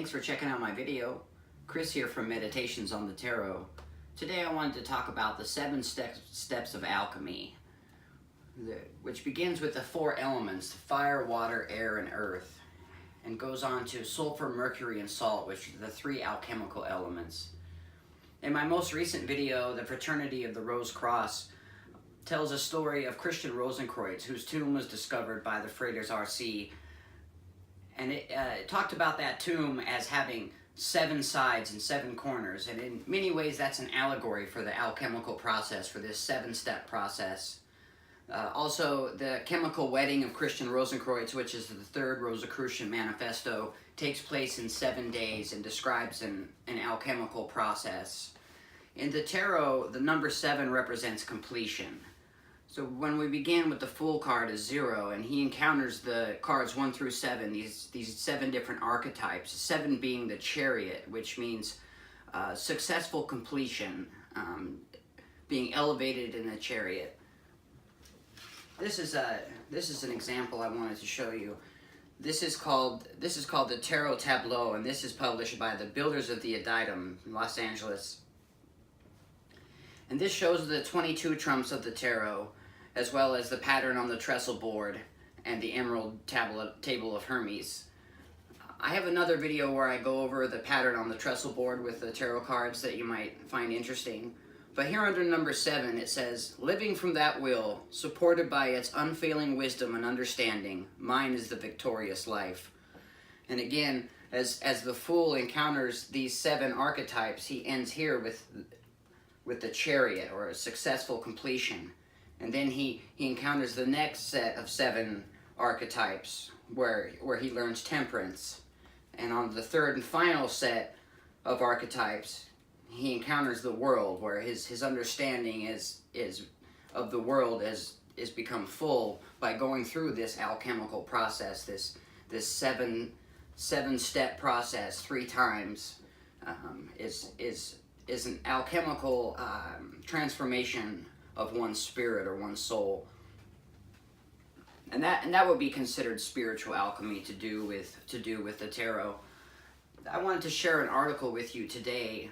Thanks for checking out my video. Chris here from Meditations on the Tarot. Today I wanted to talk about the 7 steps of alchemy, which begins with the 4 elements: fire, water, air, and earth, and goes on to sulfur, mercury, and salt, which are the 3 alchemical elements. In my most recent video, The Fraternity of the Rose Cross tells a story of Christian Rosenkreuz, whose tomb was discovered by the Frater's RC. And it talked about that tomb as having 7 sides and 7 corners. And in many ways, that's an allegory for the alchemical process, for this 7-step process. Also, the chemical wedding of Christian Rosenkreuz, which is the 3rd Rosicrucian Manifesto, takes place in 7 days and describes an alchemical process. In the tarot, the number 7 represents completion. So when we begin with the Fool card as 0, and he encounters the cards 1 through 7, these 7 different archetypes, 7 being the Chariot, which means successful completion, being elevated in a chariot. This is an example I wanted to show you. This is called the Tarot Tableau, and this is published by the Builders of the Adytum in Los Angeles. And this shows the 22 trumps of the tarot, as well as the pattern on the trestle board and the emerald table of Hermes. I have another video where I go over the pattern on the trestle board with the tarot cards that you might find interesting. But here under number 7 it says, "Living from that will, supported by its unfailing wisdom and understanding, mine is the victorious life." And again, as the Fool encounters these 7 archetypes, he ends here with the Chariot, or a successful completion. And then he encounters the next set of 7 archetypes where he learns temperance. And on the 3rd and final set of archetypes, he encounters the world, where his understanding is of the world is become full by going through this alchemical process, this 7-step process 3 times, is an alchemical transformation of one's spirit or one's soul, and that would be considered spiritual alchemy to do with the tarot. I wanted to share an article with you today.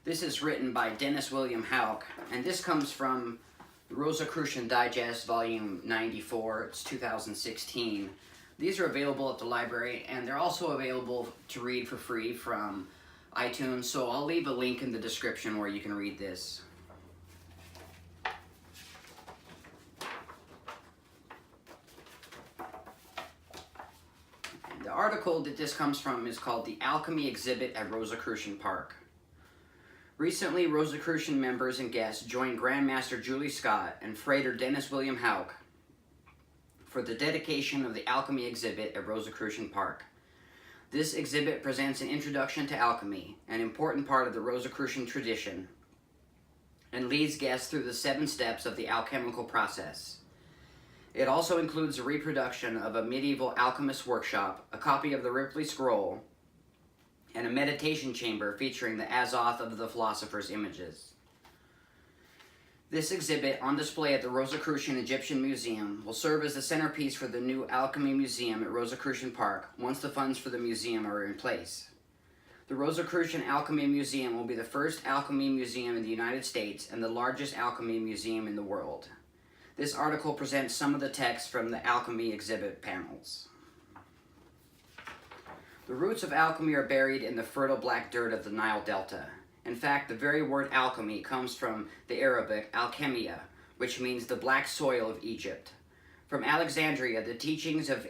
This is written by Dennis William Hauck, and this comes from the Rosicrucian Digest, Volume 94. It's 2016. These are available at the library, and they're also available to read for free from iTunes, so I'll leave a link in the description where you can read this. And the article that this comes from is called "The Alchemy Exhibit at Rosicrucian Park." Recently, Rosicrucian members and guests joined Grandmaster Julie Scott and Frater Dennis William Hauck for the dedication of the Alchemy Exhibit at Rosicrucian Park. This exhibit presents an introduction to alchemy, an important part of the Rosicrucian tradition, and leads guests through the 7 steps of the alchemical process. It also includes a reproduction of a medieval alchemist workshop, a copy of the Ripley Scroll, and a meditation chamber featuring the Azoth of the philosopher's images. This exhibit, on display at the Rosicrucian Egyptian Museum, will serve as the centerpiece for the new Alchemy Museum at Rosicrucian Park once the funds for the museum are in place. The Rosicrucian Alchemy Museum will be the first alchemy museum in the United States and the largest alchemy museum in the world. This article presents some of the text from the alchemy exhibit panels. The roots of alchemy are buried in the fertile black dirt of the Nile Delta. In fact, the very word alchemy comes from the Arabic alchemia, which means the black soil of Egypt. From Alexandria, the teachings of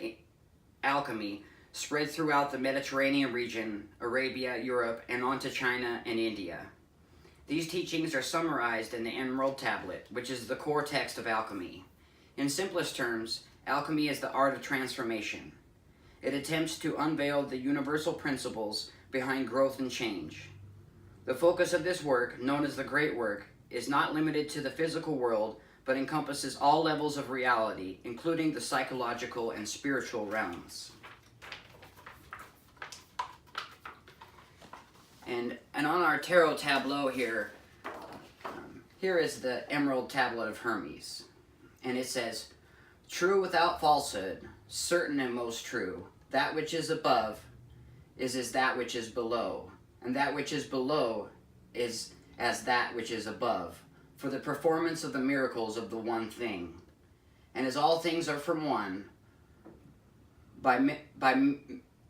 alchemy spread throughout the Mediterranean region, Arabia, Europe, and onto China and India. These teachings are summarized in the Emerald Tablet, which is the core text of alchemy. In simplest terms, alchemy is the art of transformation. It attempts to unveil the universal principles behind growth and change. The focus of this work, known as the Great Work, is not limited to the physical world, but encompasses all levels of reality, including the psychological and spiritual realms. And on our tarot tableau here, here is the Emerald Tablet of Hermes. And it says, "True without falsehood, certain and most true, that which is above, is as that which is below, and that which is below is as that which is above, for the performance of the miracles of the one thing. And as all things are from one, by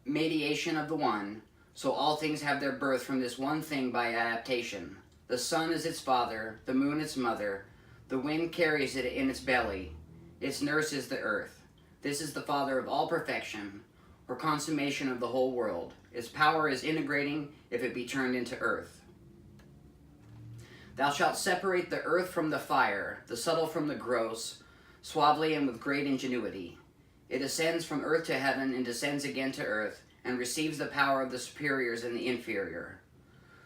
mediation of the one, so all things have their birth from this one thing by adaptation. The sun is its father, the moon its mother, the wind carries it in its belly, its nurse is the earth. This is the father of all perfection, or consummation of the whole world. Its power is integrating if it be turned into earth. Thou shalt separate the earth from the fire, the subtle from the gross, suavely and with great ingenuity. It ascends from earth to heaven and descends again to earth, and receives the power of the superiors and the inferior.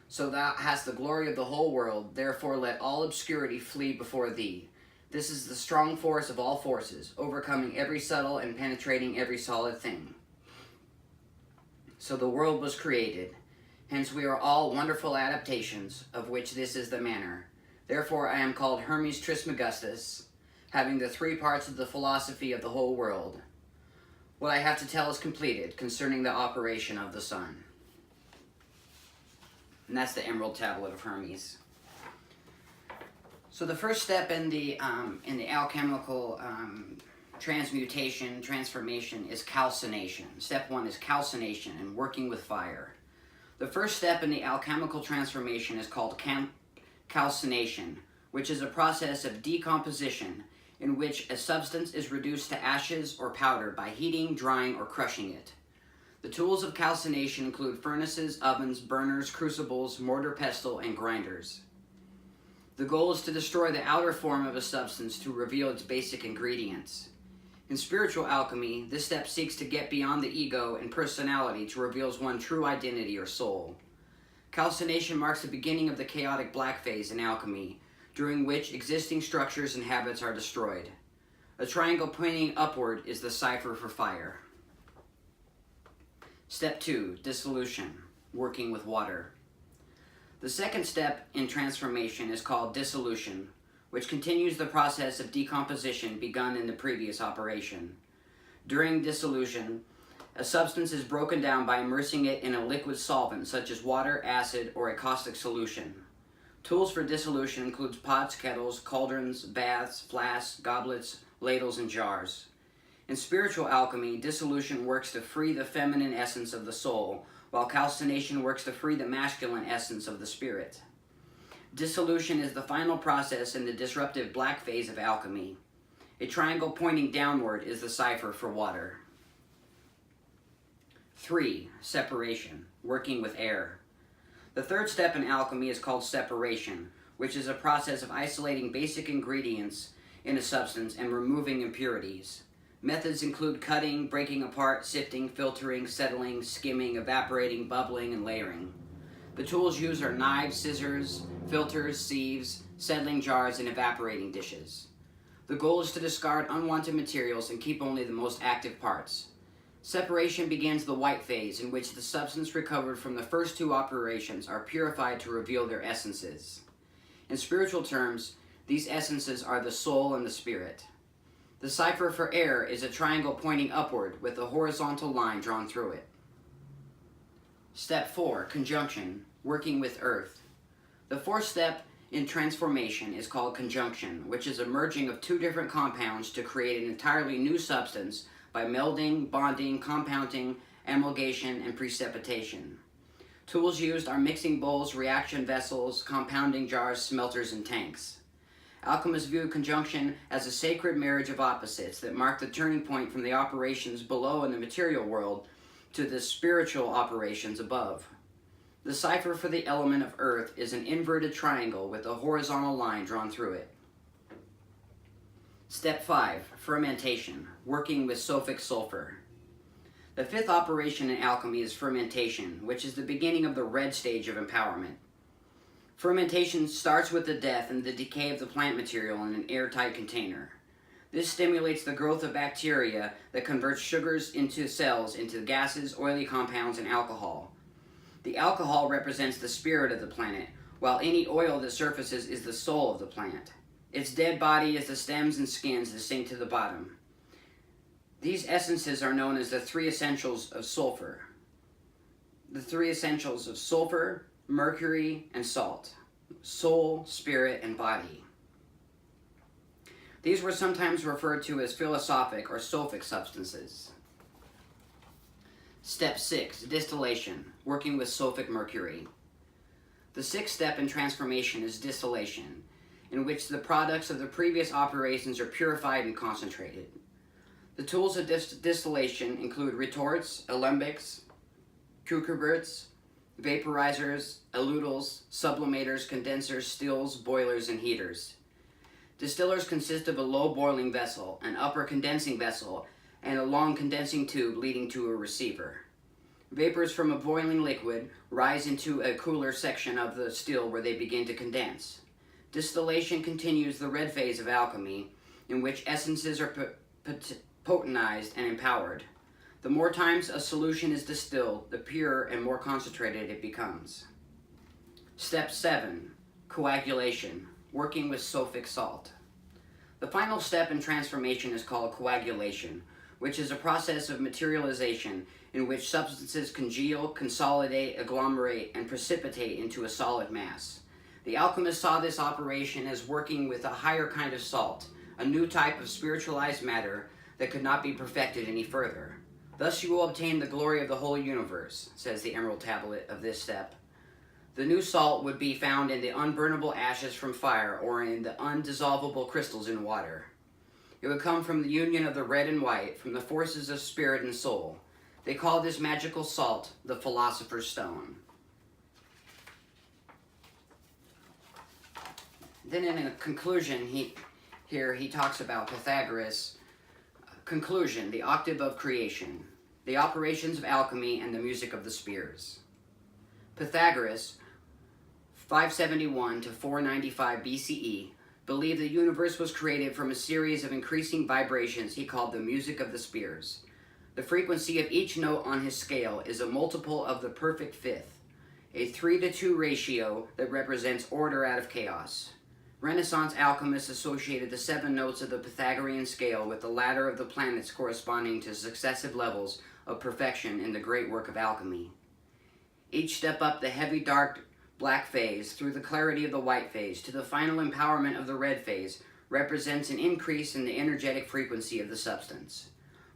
So thou hast the glory of the whole world, therefore let all obscurity flee before thee. This is the strong force of all forces, overcoming every subtle and penetrating every solid thing. So the world was created. Hence we are all wonderful adaptations, of which this is the manner. Therefore I am called Hermes Trismegistus, having the three parts of the philosophy of the whole world. What I have to tell is completed concerning the operation of the sun. And that's the Emerald Tablet of Hermes. So the first step in the alchemical transformation is calcination. Step 1 is calcination and working with fire. The first step in the alchemical transformation is called calcination, which is a process of decomposition in which a substance is reduced to ashes or powder by heating, drying, or crushing it. The tools of calcination include furnaces, ovens, burners, crucibles, mortar, pestle, and grinders. The goal is to destroy the outer form of a substance to reveal its basic ingredients. In spiritual alchemy, this step seeks to get beyond the ego and personality to reveal one's true identity or soul. Calcination marks the beginning of the chaotic black phase in alchemy, during which existing structures and habits are destroyed. A triangle pointing upward is the cipher for fire. Step 2, dissolution, working with water. The second step in transformation is called dissolution, which continues the process of decomposition begun in the previous operation. During dissolution, a substance is broken down by immersing it in a liquid solvent such as water, acid, or a caustic solution. Tools for dissolution include pots, kettles, cauldrons, baths, flasks, goblets, ladles, and jars. In spiritual alchemy, dissolution works to free the feminine essence of the soul, while calcination works to free the masculine essence of the spirit. Dissolution is the final process in the disruptive black phase of alchemy. A triangle pointing downward is the cipher for water. 3. Separation, working with air. The third step in alchemy is called separation, which is a process of isolating basic ingredients in a substance and removing impurities. Methods include cutting, breaking apart, sifting, filtering, settling, skimming, evaporating, bubbling, and layering. The tools used are knives, scissors, filters, sieves, settling jars, and evaporating dishes. The goal is to discard unwanted materials and keep only the most active parts. Separation begins the white phase, in which the substance recovered from the first two operations are purified to reveal their essences. In spiritual terms, these essences are the soul and the spirit. The cipher for air is a triangle pointing upward with a horizontal line drawn through it. Step 4, conjunction, working with earth. The fourth step in transformation is called conjunction, which is a merging of two different compounds to create an entirely new substance by melding, bonding, compounding, amalgamation, and precipitation. Tools used are mixing bowls, reaction vessels, compounding jars, smelters, and tanks. Alchemists view conjunction as a sacred marriage of opposites that mark the turning point from the operations below in the material world to the spiritual operations above. The cipher for the element of earth is an inverted triangle with a horizontal line drawn through it. Step 5, fermentation, working with sulfic sulfur. The fifth operation in alchemy is fermentation, which is the beginning of the red stage of empowerment. Fermentation starts with the death and the decay of the plant material in an airtight container. This stimulates the growth of bacteria that converts sugars into cells into gases, oily compounds, and alcohol. The alcohol represents the spirit of the planet, while any oil that surfaces is the soul of the plant. Its dead body is the stems and skins that sink to the bottom. These essences are known as the three essentials of sulfur. the three essentials of sulfur, mercury, and salt. Soul, spirit, and body. These were sometimes referred to as philosophic or sulfic substances. Step 6, distillation, working with sulfic mercury. The sixth step in transformation is distillation, in which the products of the previous operations are purified and concentrated. The tools of distillation include retorts, L.V.X, cucurbits, vaporizers, elutals, sublimators, condensers, stills, boilers, and heaters. Distillers consist of a low boiling vessel, an upper condensing vessel, and a long condensing tube leading to a receiver. Vapors from a boiling liquid rise into a cooler section of the still where they begin to condense. Distillation continues the red phase of alchemy, in which essences are potentized and empowered. The more times a solution is distilled, the purer and more concentrated it becomes. Step 7, coagulation, working with sulfic salt. The final step in transformation is called coagulation, which is a process of materialization in which substances congeal, consolidate, agglomerate, and precipitate into a solid mass. The alchemist saw this operation as working with a higher kind of salt, a new type of spiritualized matter that could not be perfected any further. Thus you will obtain the glory of the whole universe, says the emerald tablet of this step. The new salt would be found in the unburnable ashes from fire or in the undissolvable crystals in water. It would come from the union of the red and white, from the forces of spirit and soul. They call this magical salt the philosopher's stone. Then in a conclusion, he talks about Pythagoras. Conclusion, the octave of creation, the operations of alchemy, and the music of the spheres. Pythagoras, 571 to 495 BCE, believed the universe was created from a series of increasing vibrations he called the music of the spheres. The frequency of each note on his scale is a multiple of the perfect fifth, a 3-to-2 ratio that represents order out of chaos. Renaissance alchemists associated the 7 notes of the Pythagorean scale with the ladder of the planets corresponding to successive levels of perfection in the great work of alchemy. Each step up the heavy dark black phase through the clarity of the white phase to the final empowerment of the red phase represents an increase in the energetic frequency of the substance.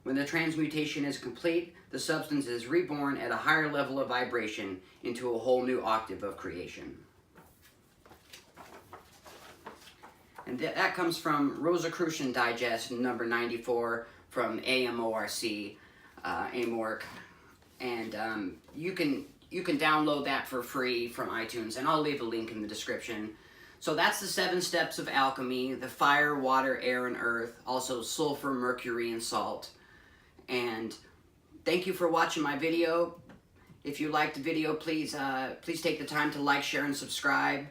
When the transmutation is complete, the substance is reborn at a higher level of vibration into a whole new octave of creation. And that comes from Rosicrucian Digest number 94 from AMORC, AMORC. And you can download that for free from iTunes, and I'll leave a link in the description. So that's the 7 steps of alchemy: the fire, water, air, and earth, also sulfur, mercury, and salt. And thank you for watching my video. If you liked the video, please take the time to like, share, and subscribe.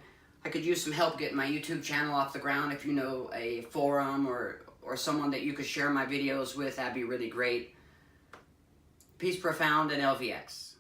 I could use some help getting my YouTube channel off the ground. If you know a forum or someone that you could share my videos with, that'd be really great. Peace profound and L.V.X.